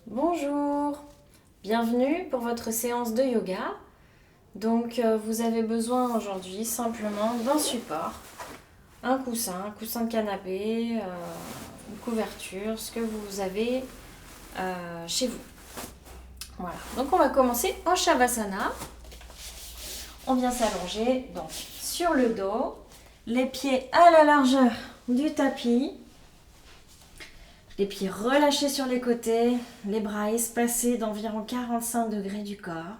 Bonjour, bienvenue pour votre séance de yoga. Donc vous avez besoin aujourd'hui simplement d'un support, un coussin de canapé, une couverture, ce que vous avez chez vous. Voilà, donc on va commencer en Shavasana. On vient s'allonger donc sur le dos, les pieds à la largeur du tapis. Les pieds relâchés sur les côtés, les bras espacés d'environ 45 degrés du corps.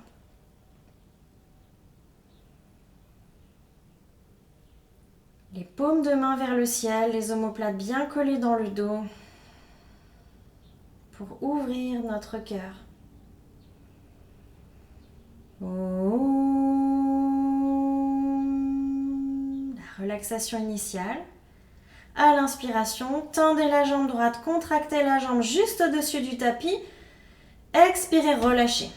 Les paumes de main vers le ciel, les omoplates bien collées dans le dos pour ouvrir notre cœur. La relaxation initiale. À l'inspiration, tendez la jambe droite, contractez la jambe juste au-dessus du tapis. Expirez, relâchez.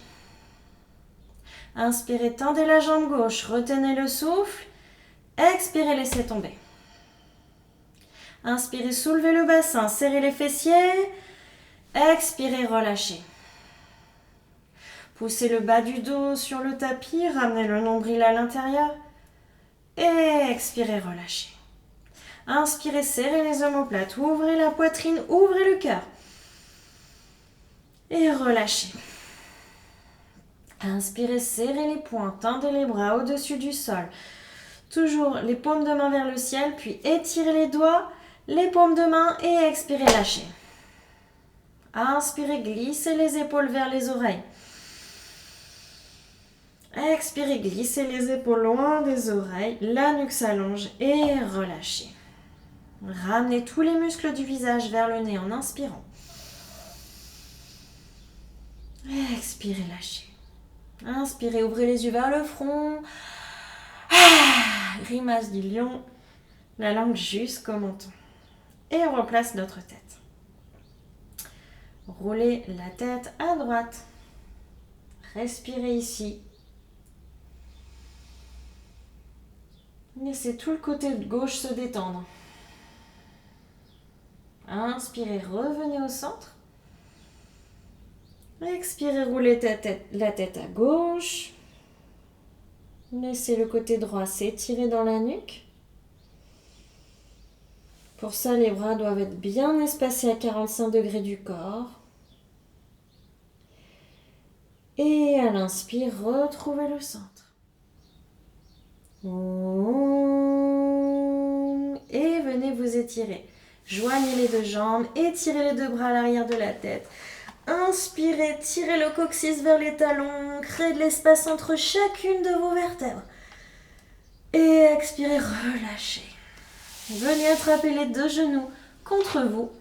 Inspirez, tendez la jambe gauche, retenez le souffle. Expirez, laissez tomber. Inspirez, soulevez le bassin, serrez les fessiers. Expirez, relâchez. Poussez le bas du dos sur le tapis, ramenez le nombril à l'intérieur. Et expirez, relâchez. Inspirez, serrez les omoplates, ouvrez la poitrine, ouvrez le cœur. Et relâchez. Inspirez, serrez les poings, tendez les bras au-dessus du sol. Toujours les paumes de main vers le ciel, puis étirez les doigts, les paumes de main et expirez, lâchez. Inspirez, glissez les épaules vers les oreilles. Expirez, glissez les épaules loin des oreilles, la nuque s'allonge et relâchez. Ramenez tous les muscles du visage vers le nez en inspirant. Expirez, lâchez. Inspirez, ouvrez les yeux vers le front. Grimace du lion, la langue jusqu'au menton. Et on replace notre tête. Roulez la tête à droite. Respirez ici. Laissez tout le côté gauche se détendre. Inspirez, revenez au centre. Expirez, roulez la tête à gauche. Laissez le côté droit s'étirer dans la nuque. Pour ça, les bras doivent être bien espacés à 45 degrés du corps. Et à l'inspire, retrouvez le centre. Et venez vous étirer. Joignez les deux jambes, étirez les deux bras à l'arrière de la tête. Inspirez, tirez le coccyx vers les talons, créez de l'espace entre chacune de vos vertèbres. Et expirez, relâchez. Venez attraper les deux genoux contre vous.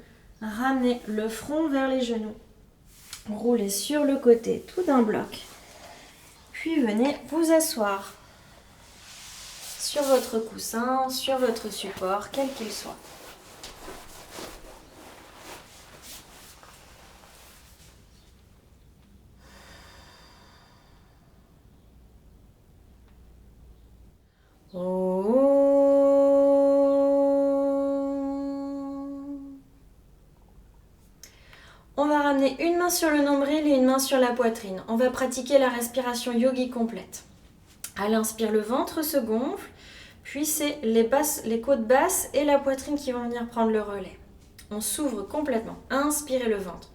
Ramenez le front vers les genoux. Roulez sur le côté tout d'un bloc. Puis venez vous asseoir sur votre coussin, sur votre support, quel qu'il soit. On va ramener une main sur le nombril et une main sur la poitrine. On va pratiquer la respiration yogi complète. À l'inspire, le ventre se gonfle, puis c'est les côtes basses et la poitrine qui vont venir prendre le relais. On s'ouvre complètement. Inspirez le ventre.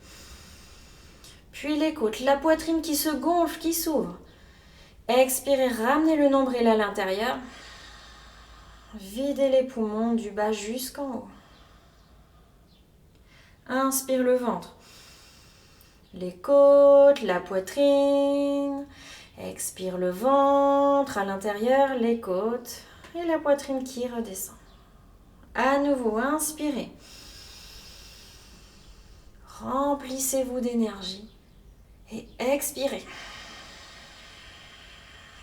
Puis les côtes, la poitrine qui se gonfle, qui s'ouvre. Expirez, ramenez le nombril à l'intérieur. Videz les poumons du bas jusqu'en haut. Inspire le ventre. Les côtes, la poitrine. Expire le ventre à l'intérieur, les côtes et la poitrine qui redescend. À nouveau, inspirez. Remplissez-vous d'énergie et expirez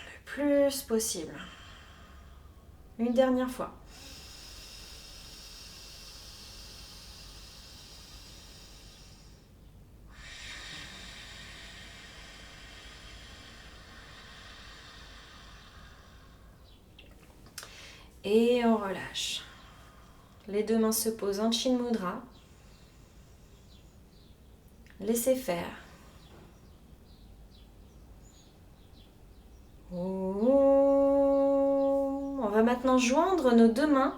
le plus possible. Une dernière fois. Et on relâche. Les deux mains se posent en Chin Mudra. Laissez faire. On va maintenant joindre nos deux mains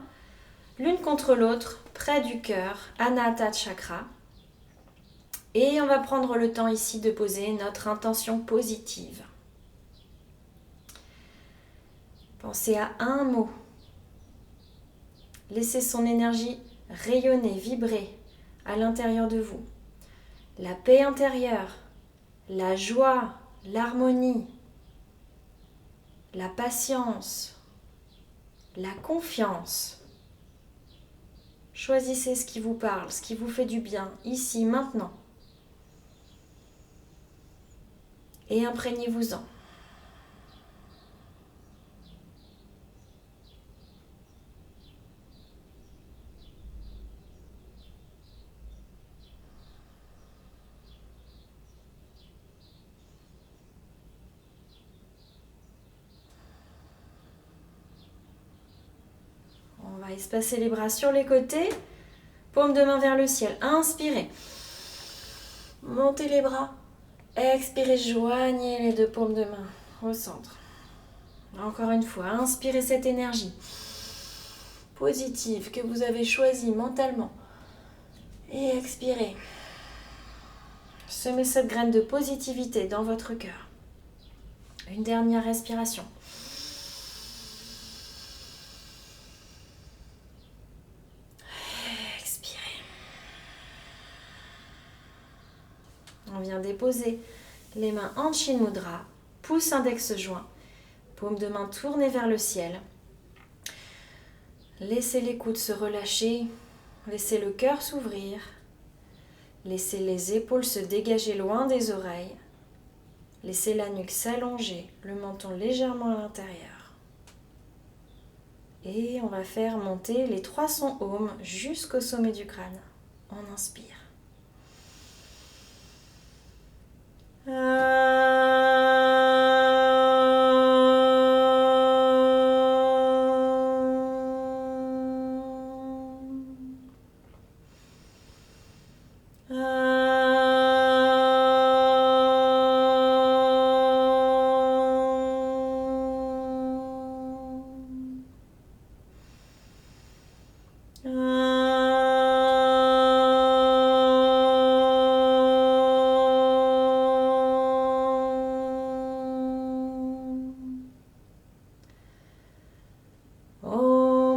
l'une contre l'autre près du cœur, Anahata Chakra. Et on va prendre le temps ici de poser notre intention positive. Pensez à un mot. Laissez son énergie rayonner, vibrer à l'intérieur de vous. La paix intérieure, la joie, l'harmonie, la patience, la confiance. Choisissez ce qui vous parle, ce qui vous fait du bien, ici, maintenant. Et imprégnez-vous-en. On va espacer les bras sur les côtés, paume de main vers le ciel. Inspirez. Montez les bras. Expirez, joignez les deux paumes de main au centre. Encore une fois, inspirez cette énergie positive que vous avez choisie mentalement. Et expirez. Semez cette graine de positivité dans votre cœur. Une dernière respiration. Expirez. On vient déposer les mains en Chin Mudra, pouce index joint, paume de main tournée vers le ciel. Laissez les coudes se relâcher, laissez le cœur s'ouvrir, laissez les épaules se dégager loin des oreilles, laissez la nuque s'allonger, le menton légèrement à l'intérieur. Et on va faire monter les 3 sons Om jusqu'au sommet du crâne. On inspire.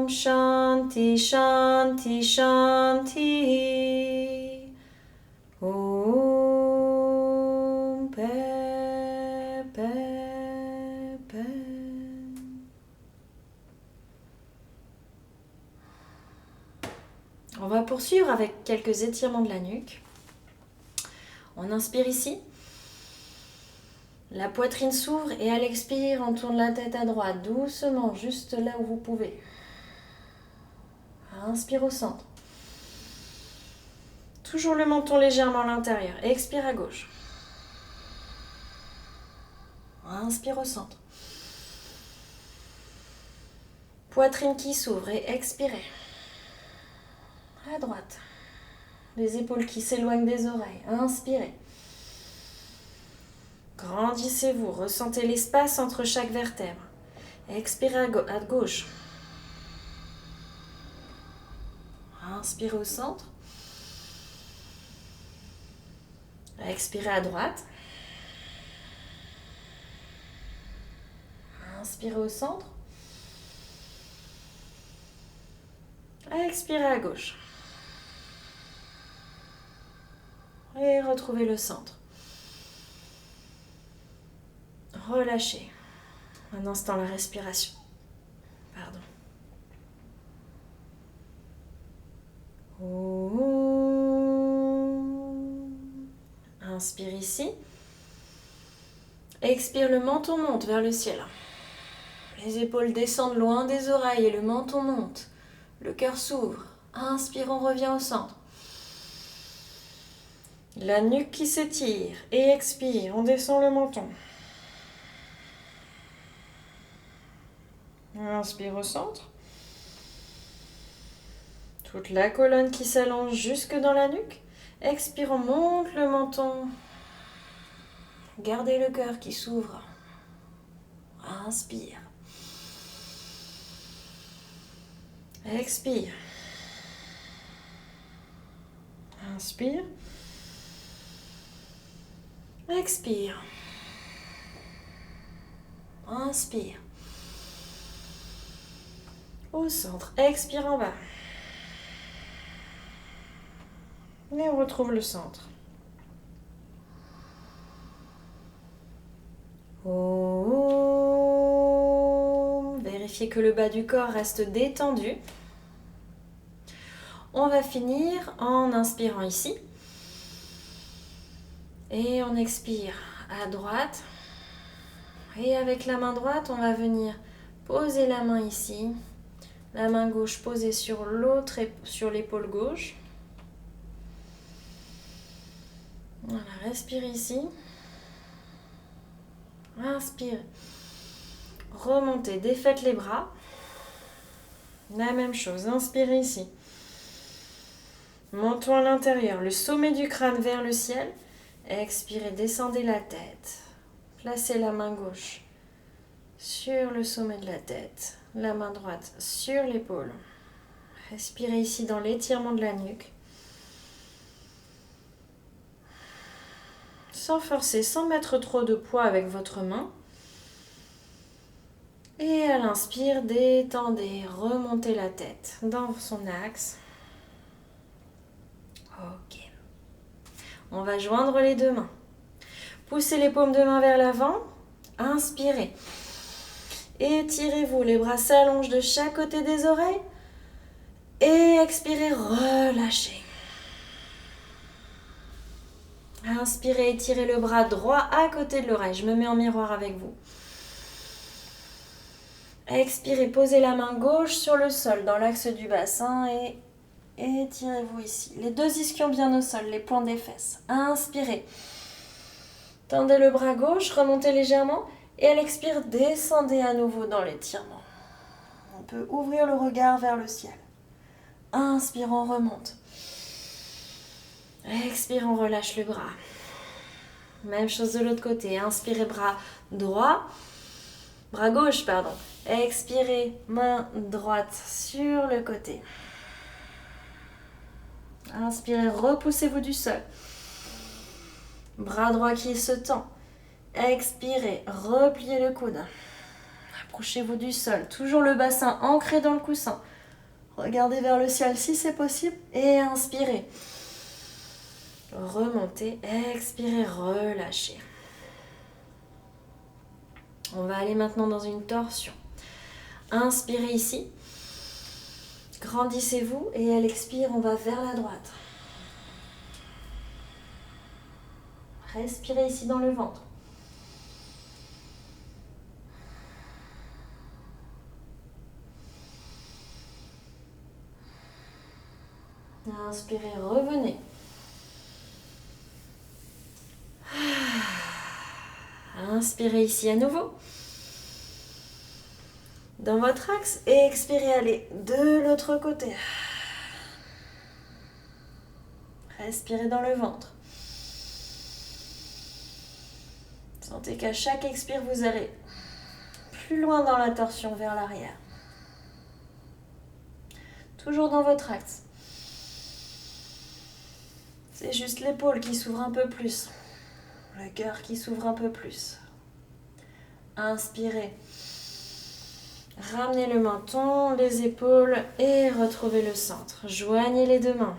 Shanti, Shanti, Shanti. Om, paix, paix, paix. On va poursuivre avec quelques étirements de la nuque. On inspire ici. La poitrine s'ouvre et à l'expire, on tourne la tête à droite, doucement, juste là où vous pouvez. Inspire au centre. Toujours le menton légèrement à l'intérieur. Expire à gauche. Inspire au centre. Poitrine qui s'ouvre et expirez. À droite. Les épaules qui s'éloignent des oreilles. Inspirez. Grandissez-vous. Ressentez l'espace entre chaque vertèbre. Expirez à gauche. Inspirez au centre. Expirez à droite. Inspirez au centre. Expirez à gauche. Et retrouvez le centre. Relâchez. Un instant la respiration. Pardon. Inspire ici. Expire, le menton monte vers le ciel. Les épaules descendent loin des oreilles et le menton monte. Le cœur s'ouvre. Inspire, on revient au centre. La nuque qui s'étire. Et expire, on descend le menton. Inspire au centre. Toute la colonne qui s'allonge jusque dans la nuque. Expire, on monte le menton. Gardez le cœur qui s'ouvre. Inspire. Expire. Inspire. Expire. Inspire. Au centre. Expire en bas. Et on retrouve le centre. Vérifiez que le bas du corps reste détendu. On va finir en inspirant ici. Et on expire à droite. Et avec la main droite, on va venir poser la main ici. La main gauche posée sur l'autre et sur l'épaule gauche. Voilà, respire ici. Inspire. Remontez, défaites les bras. La même chose, inspirez ici. Menton à l'intérieur, le sommet du crâne vers le ciel. Expirez, descendez la tête. Placez la main gauche sur le sommet de la tête. La main droite sur l'épaule. Respirez ici dans l'étirement de la nuque. Sans forcer, sans mettre trop de poids avec votre main. Et à l'inspire, détendez, remontez la tête dans son axe. Ok. On va joindre les deux mains. Poussez les paumes de main vers l'avant. Inspirez. Étirez-vous, les bras s'allongent de chaque côté des oreilles. Et expirez, relâchez. Inspirez, étirez le bras droit à côté de l'oreille. Je me mets en miroir avec vous. Expirez, posez la main gauche sur le sol dans l'axe du bassin et étirez-vous ici. Les deux ischions bien au sol, les points des fesses. Inspirez. Tendez le bras gauche, remontez légèrement et à l'expire, descendez à nouveau dans l'étirement. On peut ouvrir le regard vers le ciel. Inspire, on remonte. Expire, on relâche le bras. Même chose de l'autre côté. Inspirez, bras droit. Bras gauche, pardon. Expirez, main droite sur le côté. Inspirez, repoussez-vous du sol. Bras droit qui se tend. Expirez, repliez le coude. Approchez-vous du sol. Toujours le bassin ancré dans le coussin. Regardez vers le ciel si c'est possible. Et inspirez. Remontez, expirez, relâchez. On va aller maintenant dans une torsion. Inspirez ici. Grandissez-vous et à l'expire, on va vers la droite. Respirez ici dans le ventre. Inspirez, revenez. Inspirez ici à nouveau. Dans votre axe et expirez, allez de l'autre côté. Respirez dans le ventre. Sentez qu'à chaque expire, vous allez plus loin dans la torsion vers l'arrière. Toujours dans votre axe. C'est juste l'épaule qui s'ouvre un peu plus. Le cœur qui s'ouvre un peu plus. Inspirez. Ramenez le menton, les épaules et retrouvez le centre. Joignez les deux mains.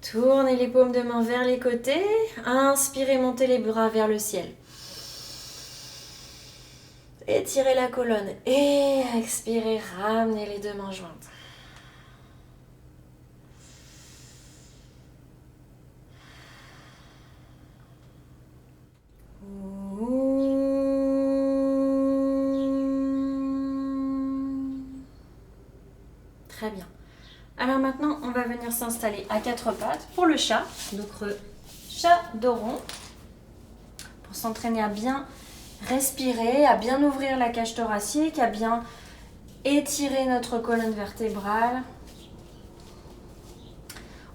Tournez les paumes de main vers les côtés. Inspirez, montez les bras vers le ciel. Étirez la colonne et expirez, ramenez les deux mains jointes. Très bien. Alors maintenant, on va venir s'installer à quatre pattes pour le chat. Donc chat dos rond. Pour s'entraîner à bien respirer, à bien ouvrir la cage thoracique, à bien étirer notre colonne vertébrale.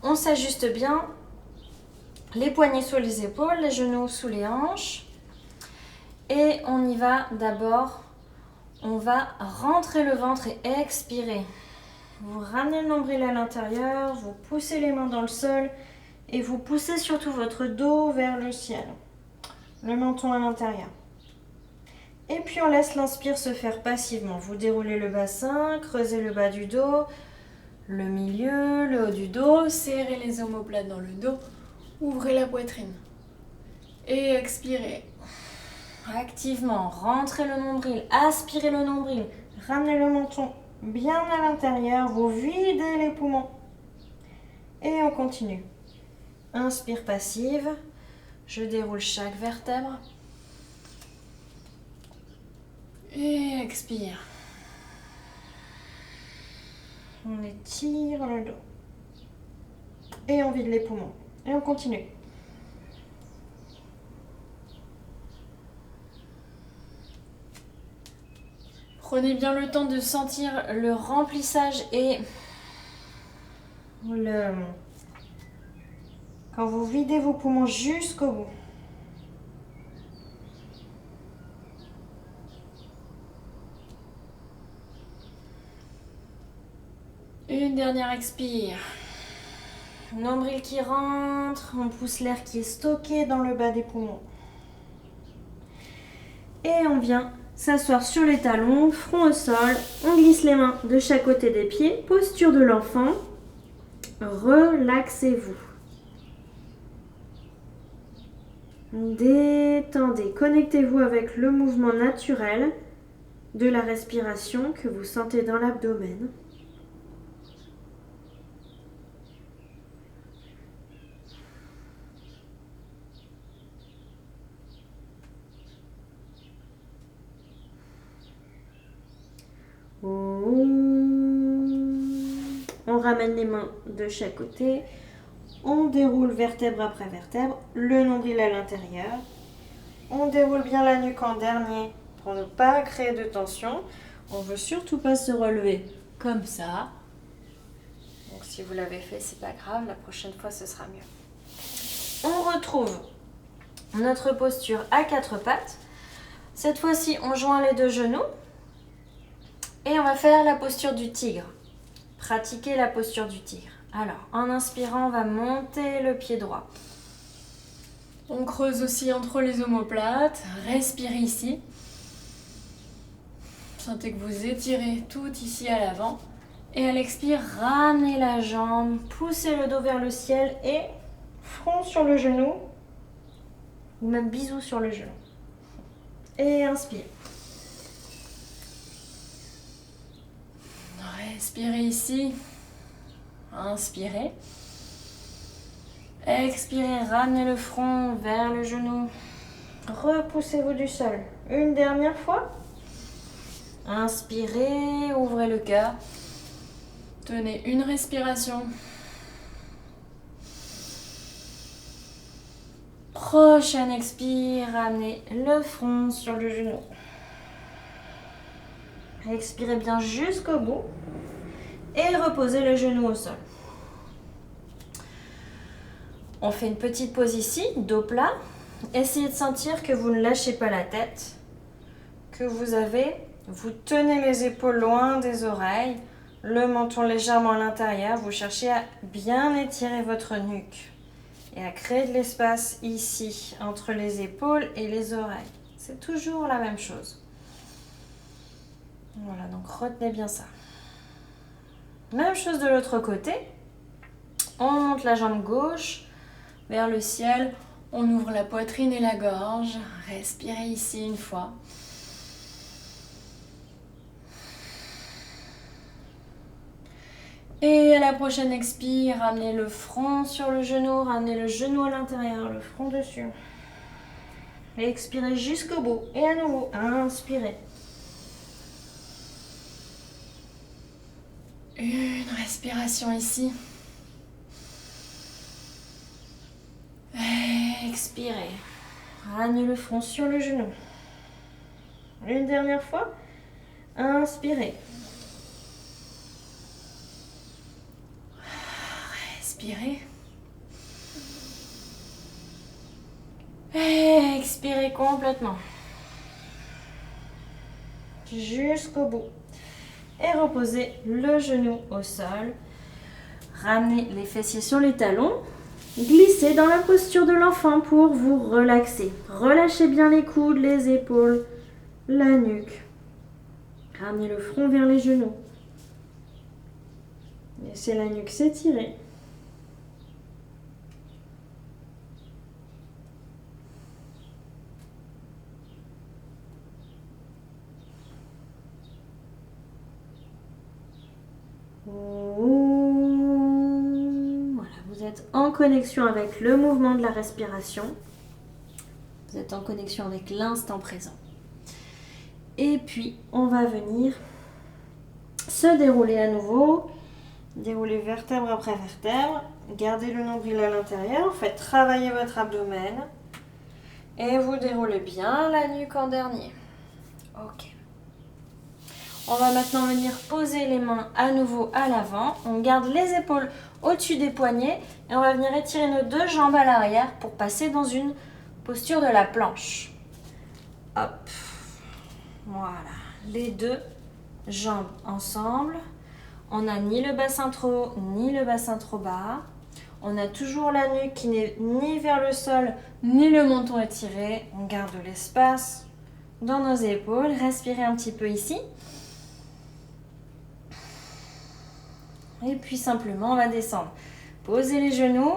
On s'ajuste bien. Les poignets sous les épaules, les genoux sous les hanches. Et on y va d'abord. On va rentrer le ventre et expirer. Vous ramenez le nombril à l'intérieur, vous poussez les mains dans le sol et vous poussez surtout votre dos vers le ciel. Le menton à l'intérieur. Et puis on laisse l'inspire se faire passivement. Vous déroulez le bassin, creusez le bas du dos, le milieu, le haut du dos, serrez les omoplates dans le dos, ouvrez la poitrine. Et expirez. Activement, rentrez le nombril, aspirez le nombril, ramenez le menton bien à l'intérieur, vous videz les poumons. Et on continue. Inspire passive, je déroule chaque vertèbre. Et expire. On étire le dos. Et on vide les poumons. Et on continue. Prenez bien le temps de sentir le remplissage et quand vous videz vos poumons jusqu'au bout. Une dernière expire. Nombril qui rentre, on pousse l'air qui est stocké dans le bas des poumons. Et on vient s'asseoir sur les talons, front au sol. On glisse les mains de chaque côté des pieds. Posture de l'enfant. Relaxez-vous. Détendez. Connectez-vous avec le mouvement naturel de la respiration que vous sentez dans l'abdomen. On ramène les mains de chaque côté. On déroule vertèbre après vertèbre, le nombril à l'intérieur. On déroule bien la nuque en dernier pour ne pas créer de tension. On ne veut surtout pas se relever comme ça. Donc si vous l'avez fait, c'est pas grave, la prochaine fois ce sera mieux. On retrouve notre posture à quatre pattes. Cette fois-ci, on joint les deux genoux. Et on va faire la posture du tigre. Pratiquez la posture du tigre. Alors, en inspirant, on va monter le pied droit. On creuse aussi entre les omoplates. Respirez ici. Sentez que vous étirez tout ici à l'avant. Et à l'expire, ramenez la jambe, poussez le dos vers le ciel et front sur le genou. Ou même bisou sur le genou. Et inspire. Respirez ici. Inspirez. Expirez, ramenez le front vers le genou. Repoussez-vous du sol. Une dernière fois. Inspirez, ouvrez le cœur. Tenez une respiration. Prochaine expire, ramenez le front sur le genou. Expirez bien jusqu'au bout et reposez le genou au sol. On fait une petite pause ici, dos plat. Essayez de sentir que vous ne lâchez pas la tête, que vous tenez les épaules loin des oreilles, le menton légèrement à l'intérieur. Vous cherchez à bien étirer votre nuque et à créer de l'espace ici, entre les épaules et les oreilles. C'est toujours la même chose. Voilà, donc retenez bien ça. Même chose de l'autre côté. On monte la jambe gauche vers le ciel. On ouvre la poitrine et la gorge. Respirez ici une fois. Et à la prochaine expire, ramenez le front sur le genou, ramenez le genou à l'intérieur, le front dessus. Et expirez jusqu'au bout. Et à nouveau, inspirez. Une respiration ici. Expirez. Ramenez le front sur le genou. Une dernière fois. Inspirez. Inspirez. Et expirez complètement. Jusqu'au bout. Et reposez le genou au sol. Ramenez les fessiers sur les talons. Glissez dans la posture de l'enfant pour vous relaxer. Relâchez bien les coudes, les épaules, la nuque. Ramenez le front vers les genoux. Laissez la nuque s'étirer. Voilà, vous êtes en connexion avec le mouvement de la respiration. Vous êtes en connexion avec l'instant présent. Et puis, on va venir se dérouler à nouveau. Déroulez vertèbre après vertèbre. Gardez le nombril à l'intérieur. Faites travailler votre abdomen. Et vous déroulez bien la nuque en dernier. Ok. On va maintenant venir poser les mains à nouveau à l'avant. On garde les épaules au-dessus des poignets. Et on va venir étirer nos deux jambes à l'arrière pour passer dans une posture de la planche. Hop. Voilà. Les deux jambes ensemble. On n'a ni le bassin trop haut, ni le bassin trop bas. On a toujours la nuque qui n'est ni vers le sol, ni le menton étiré. On garde l'espace dans nos épaules. Respirez un petit peu ici. Et puis simplement, on va descendre. Posez les genoux,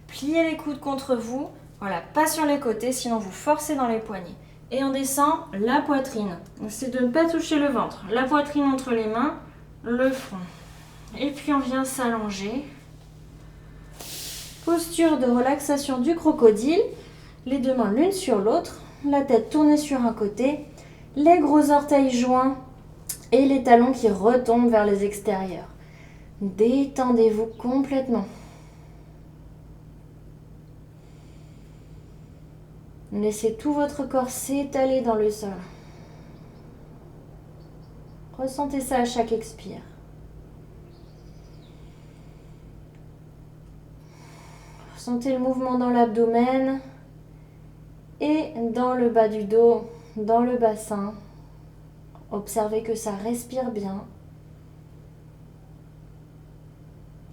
pliez les coudes contre vous. Voilà, pas sur les côtés, sinon vous forcez dans les poignets. Et on descend la poitrine. C'est de ne pas toucher le ventre. La poitrine entre les mains, le front. Et puis on vient s'allonger. Posture de relaxation du crocodile. Les deux mains l'une sur l'autre. La tête tournée sur un côté. Les gros orteils joints et les talons qui retombent vers les extérieurs. Détendez-vous complètement. Laissez tout votre corps s'étaler dans le sol. Ressentez ça à chaque expire. Sentez le mouvement dans l'abdomen et dans le bas du dos, dans le bassin. Observez que ça respire bien.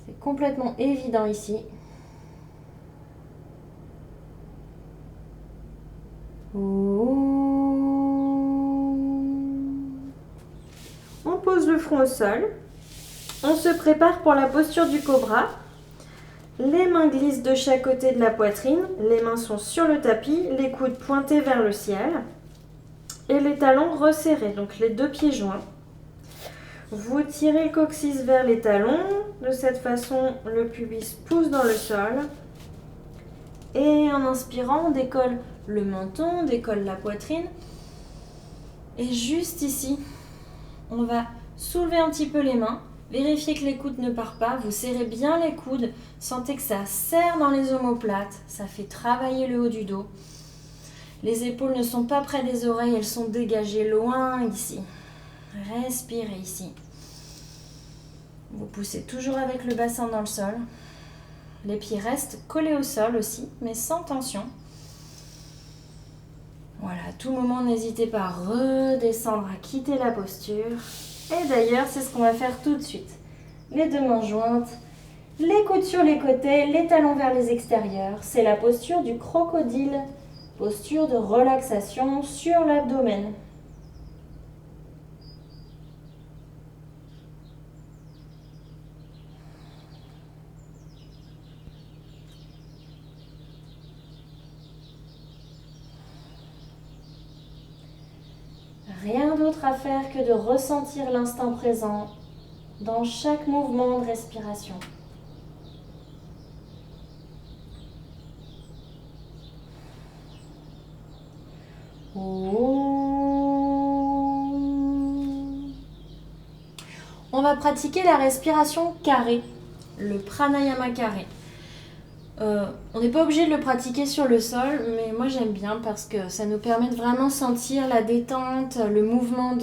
C'est complètement évident ici. On pose le front au sol. On se prépare pour la posture du cobra. Les mains glissent de chaque côté de la poitrine. Les mains sont sur le tapis, les coudes pointés vers le ciel. Et les talons resserrés, donc les deux pieds joints. Vous tirez le coccyx vers les talons. De cette façon, le pubis pousse dans le sol. Et en inspirant, on décolle le menton, on décolle la poitrine. Et juste ici, on va soulever un petit peu les mains. Vérifiez que les coudes ne partent pas. Vous serrez bien les coudes. Sentez que ça serre dans les omoplates. Ça fait travailler le haut du dos. Les épaules ne sont pas près des oreilles. Elles sont dégagées loin ici. Respirez ici. Vous poussez toujours avec le bassin dans le sol. Les pieds restent collés au sol aussi, mais sans tension. Voilà, à tout moment, n'hésitez pas à redescendre, à quitter la posture. Et d'ailleurs, c'est ce qu'on va faire tout de suite. Les deux mains jointes, les coudes sur les côtés, les talons vers les extérieurs. C'est la posture du crocodile, posture de relaxation sur l'abdomen. Rien d'autre à faire que de ressentir l'instant présent dans chaque mouvement de respiration. On va pratiquer la respiration carrée, le pranayama carré. On n'est pas obligé de le pratiquer sur le sol, mais moi j'aime bien parce que ça nous permet de vraiment sentir la détente, le mouvement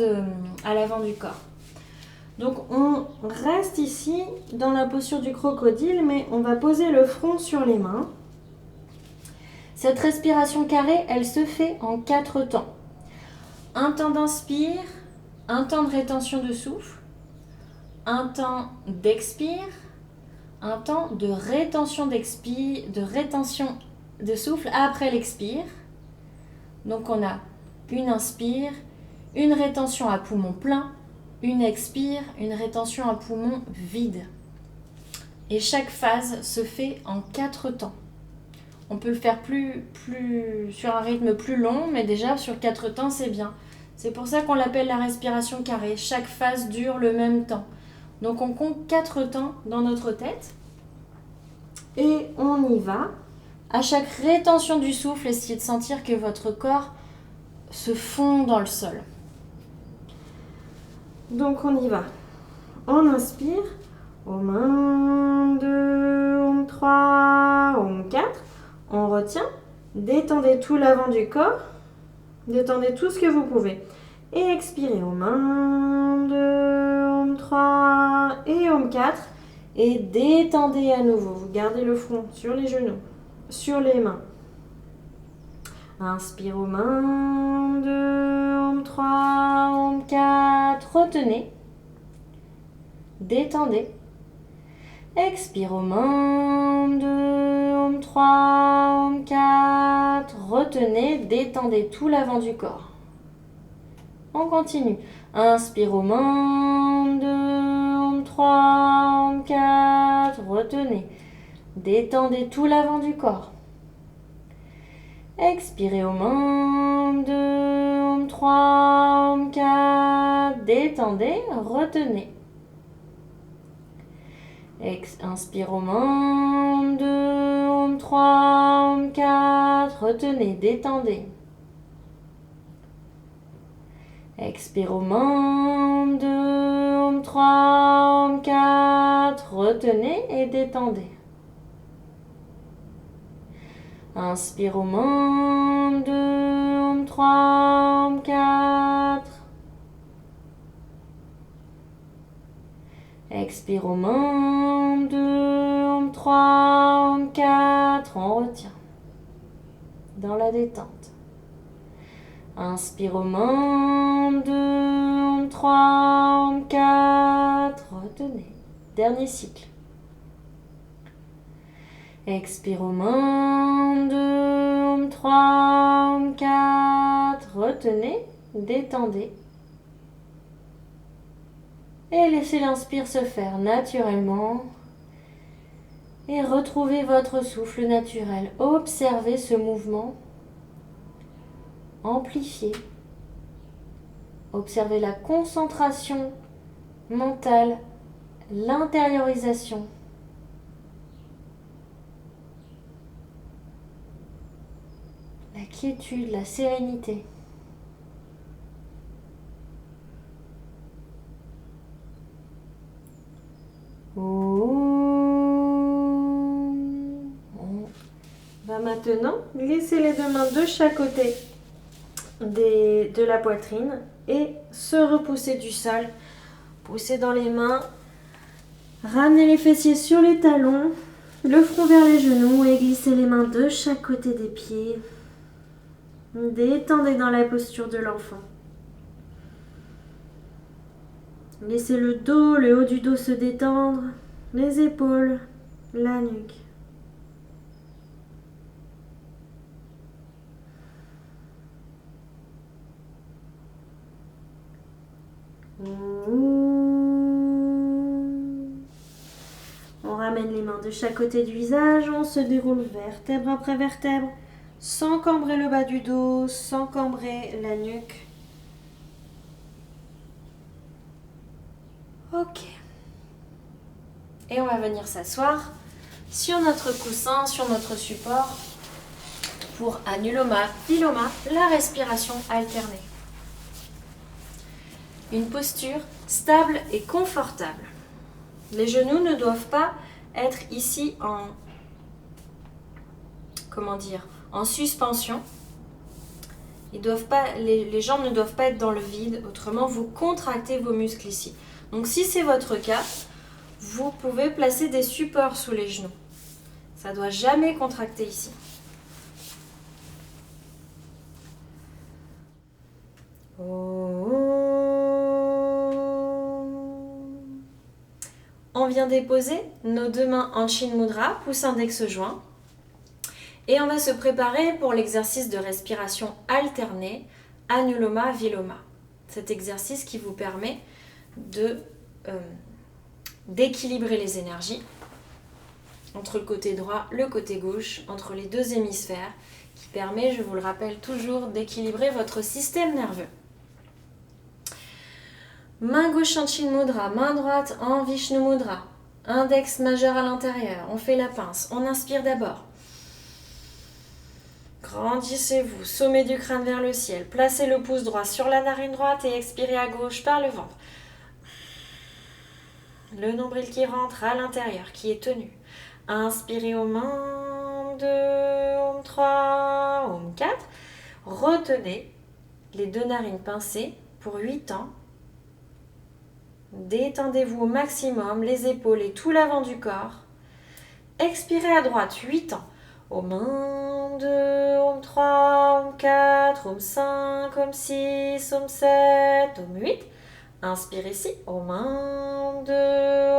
à l'avant du corps. Donc on reste ici dans la posture du crocodile, mais on va poser le front sur les mains. Cette respiration carrée, elle se fait en 4 temps. Un temps d'inspire, un temps de rétention de souffle, un temps d'expire, un temps de rétention d'expire, de rétention de souffle après l'expire. Donc on a une inspire, une rétention à poumon plein, une expire, une rétention à poumon vide. Et chaque phase se fait en 4 temps. On peut le faire sur un rythme plus long, mais déjà sur 4 temps, c'est bien. C'est pour ça qu'on l'appelle la respiration carrée. Chaque phase dure le même temps. Donc on compte 4 temps dans notre tête. Et on y va. À chaque rétention du souffle, essayez de sentir que votre corps se fond dans le sol. Donc on y va. On inspire. Om 1, 2, Om 3, Om 4. On retient. Détendez tout l'avant du corps. Détendez tout ce que vous pouvez. Et expirez. Om 1, 2, Om 3 et Om 4. Et détendez à nouveau. Vous gardez le front sur les genoux, sur les mains. Inspire Om 1, 2, Om 3, Om 4. Retenez. Détendez. Expire Om 1, 2, Om 3, Om 4. Retenez, détendez tout l'avant du corps. On continue. Inspire Om 1, 2, Om 3, Om 4. Retenez. Détendez tout l'avant du corps. Expirez Om 1, 2, Om 3, Om 4. Détendez, retenez. Inspire Om 1, 2, Om 3, Om 4. Retenez, détendez. Expire Om 1, 2, Om 3, Om 4. Retenez et détendez. Inspire Om 1, 2, Om 3, Om 4. Expire Om 1, 2, Om 3, Om 4. On retient. Dans la détente. Inspire Om 1, 2, Om 3, Om 4. Retenez. Dernier cycle. Expire Om 1, 2, Om 3, Om 4. Retenez. Détendez. Et laissez l'inspire se faire naturellement. Et retrouvez votre souffle naturel. Observez ce mouvement. Amplifiez. Observez la concentration mentale, l'intériorisation. La quiétude, la sérénité. On va maintenant laisser les 2 mains de chaque côté de la poitrine et se repousser du sol. Poussez dans les mains. Ramenez les fessiers sur les talons, le front vers les genoux et glissez les mains de chaque côté des pieds. Détendez dans la posture de l'enfant. Laissez le dos, le haut du dos se détendre, les épaules, la nuque. On ramène les mains de chaque côté du visage, on se déroule vertèbre après vertèbre, sans cambrer le bas du dos, sans cambrer la nuque. Ok. Et on va venir s'asseoir sur notre coussin, sur notre support, pour Anuloma Viloma, la respiration alternée. Une posture stable et confortable. Les genoux ne doivent pas être ici en suspension. Les jambes ne doivent pas être dans le vide, autrement vous contractez vos muscles ici. Donc si c'est votre cas, vous pouvez placer des supports sous les genoux. Ça ne doit jamais contracter ici. On vient déposer nos deux mains en Chin Mudra, pouce index joint. Et on va se préparer pour l'exercice de respiration alternée, Anuloma Viloma. Cet exercice qui vous permet d'équilibrer les énergies entre le côté droit, le côté gauche, entre les deux hémisphères, qui permet, je vous le rappelle toujours, d'équilibrer votre système nerveux. Main gauche en Chin Mudra, main droite en Vishnu Mudra, index majeur à l'intérieur, on fait la pince, on inspire d'abord. Grandissez-vous, sommet du crâne vers le ciel, placez le pouce droit sur la narine droite et expirez à gauche par le ventre. Le nombril qui rentre à l'intérieur, qui est tenu. Inspirez aux mains, 2, Om 3, Om 4. Retenez les deux narines pincées pour 8 temps. Détendez-vous au maximum les épaules et tout l'avant du corps. Expirez à droite, 8 temps. Om 1, 2, Om 3, Om 4, Om 5, Om 6, Om 7, Om 8. Inspirez ici, Om 1, 2,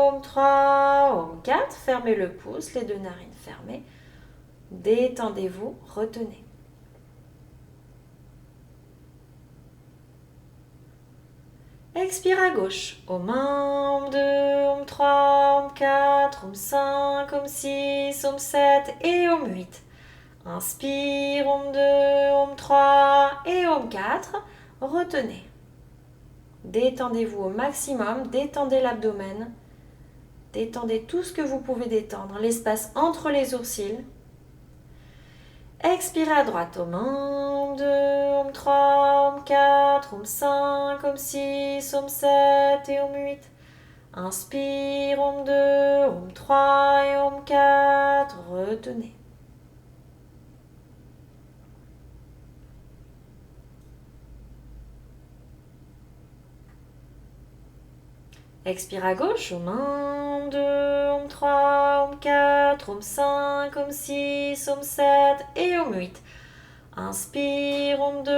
Om 3, Om 4. Fermez le pouce, les deux narines fermées. Détendez-vous, retenez. Expire à gauche. Om 1, Om 2, Om 3, Om 4, Om 5, Om 6, Om 7 et Om 8. Inspire, Om 2, Om 3 et Om 4. Retenez. Détendez-vous au maximum, détendez l'abdomen. Détendez tout ce que vous pouvez détendre, l'espace entre les sourcils. Expirez à droite, Om 1, Om 2, Om 3, Om 4, Om 5, Om 6, Om 7 et Om 8. Inspire, Om 2, Om 3 et Om 4. Retenez. Expire à gauche, Om 1, Om 2, Om 3, Om 4, Om 5, Om 6, Om 7 et Om 8. Inspire, Om 2,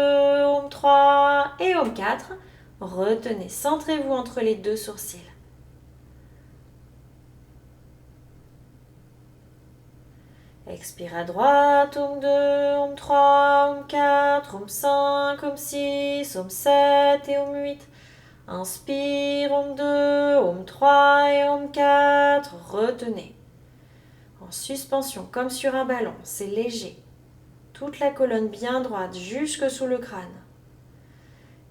Om 3 et Om 4. Retenez, centrez-vous entre les deux sourcils. Expire à droite, Om 2, Om 3, Om 4, Om 5, Om 6, Om 7 et Om 8. Inspire, Om 2, Om 3 et Om 4. Retenez. En suspension, comme sur un ballon, c'est léger. Toute la colonne bien droite jusque sous le crâne.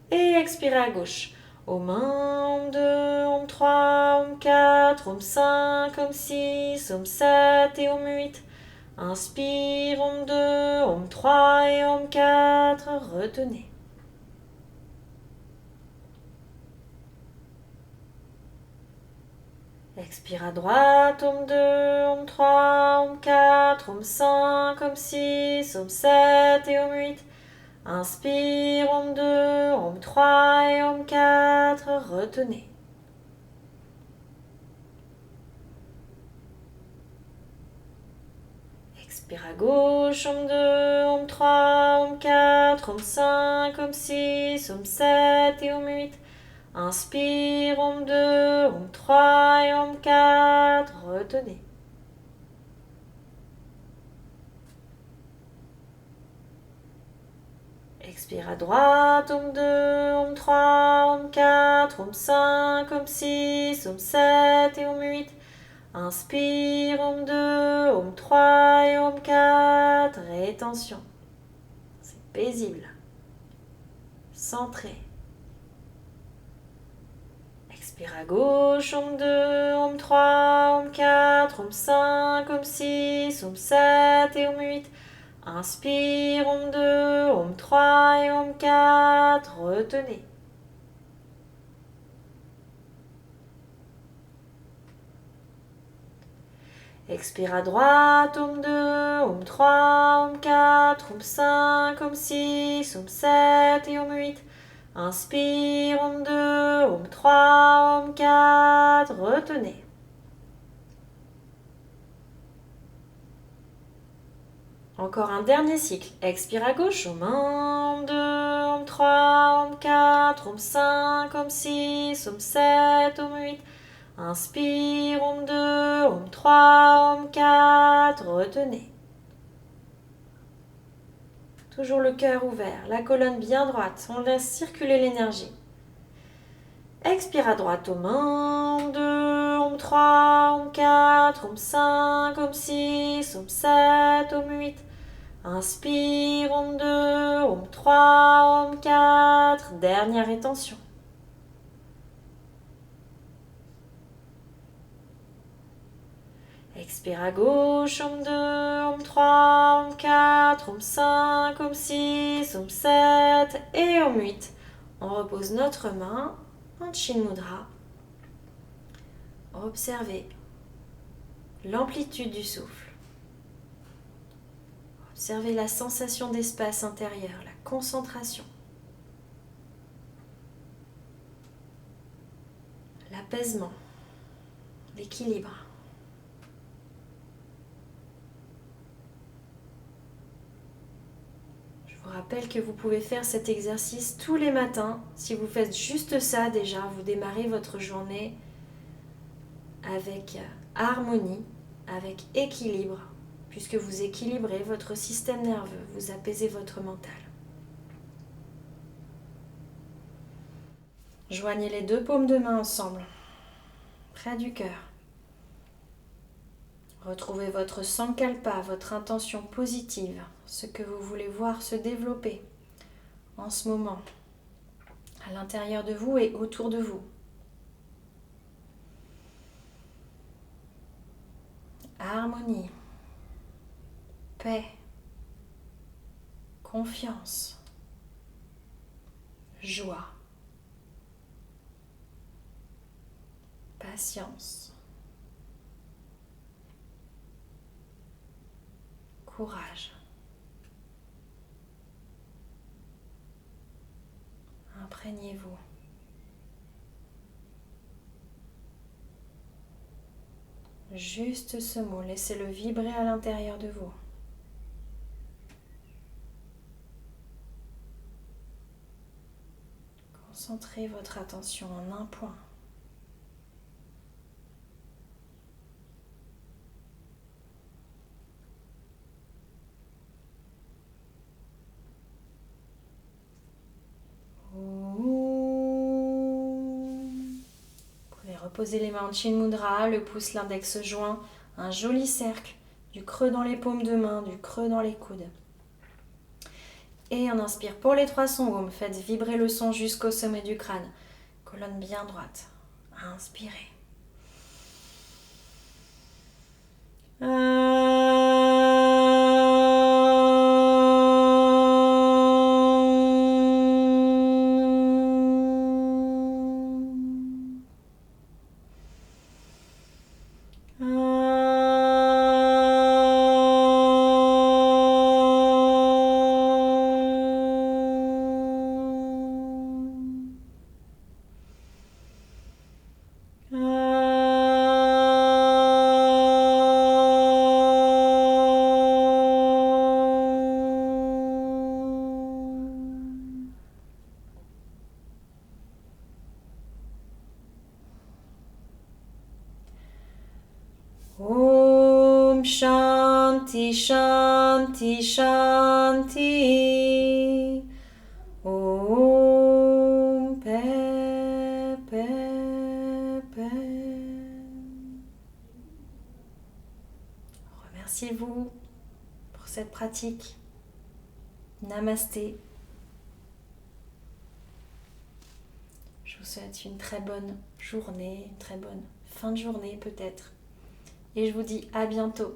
Et expirez à gauche. Om 1, Om 2, Om 3, Om 4, Om 5, Om 6, Om 7 et Om 8. Inspire, Om 2, Om 3 et Om 4. Retenez. Expire à droite, Om 2, Om 3, Om 4, Om 5, Om 6, Om 7 et Om 8. Inspire, Om 2, Om 3 et Om 4. Retenez. Expire à gauche, Om 2, Om 3, Om 4, Om 5, Om 6, Om 7 et Om 8. Inspire, Om 2, Om 3 et Om 4. Retenez. Expire à droite, Om 2, Om 3, Om 4, Om 5, Om 6, Om 7 et Om 8. Inspire, Om 2, Om 3 et Om 4. Rétention. C'est paisible. Centré. Expire à gauche, Om 2, Om 3, Om 4, Om 5, Om 6, Om 7 et Om 8. Inspire, Om 2, Om 3 et Om 4. Retenez. Expire à droite, Om 2, Om 3, Om 4, Om 5, Om 6, Om 7 et Om 8. Inspire, Om 2, Om 3, Om 4, retenez. Encore un dernier cycle. Expire à gauche, Om 1, Om 2, Om 3, Om 4, Om 5, Om 6, Om 7, Om 8. Inspire, Om 2, Om 3, Om 4, retenez. Toujours le cœur ouvert, la colonne bien droite, on laisse circuler l'énergie. Expire à droite, Om 1, Om 2, Om 3, Om 4, Om 5, Om 6, Om 7, Om 8. Inspire, Om 2, Om 3, Om 4, dernière rétention. Expire à gauche, Om 2, Om 3, Om 4, Om 5, Om 6, Om 7 et Om 8. On repose notre main en Chin Mudra. Observez l'amplitude du souffle. Observez la sensation d'espace intérieur, la concentration, l'apaisement, l'équilibre. Je vous rappelle que vous pouvez faire cet exercice tous les matins. Si vous faites juste ça déjà, vous démarrez votre journée avec harmonie, avec équilibre, puisque vous équilibrez votre système nerveux, vous apaisez votre mental. Joignez les deux paumes de main ensemble, près du cœur. Retrouvez votre sankalpa, votre intention positive, ce que vous voulez voir se développer en ce moment, à l'intérieur de vous et autour de vous. Harmonie, paix, confiance, joie, patience, courage. Imprégnez-vous. Juste ce mot, laissez-le vibrer à l'intérieur de vous. Concentrez votre attention en un point. Reposez les mains en Chin Mudra, le pouce, l'index joint, un joli cercle, du creux dans les paumes de main, du creux dans les coudes. Et on inspire pour les 3 sons Om, faites vibrer le son jusqu'au sommet du crâne. Colonne bien droite. Inspirez. Om Shanti Shanti Shanti. Om Paix Paix Paix. Remerciez-vous pour cette pratique. Namasté. Je vous souhaite une très bonne journée, une très bonne fin de journée peut-être. Et je vous dis à bientôt.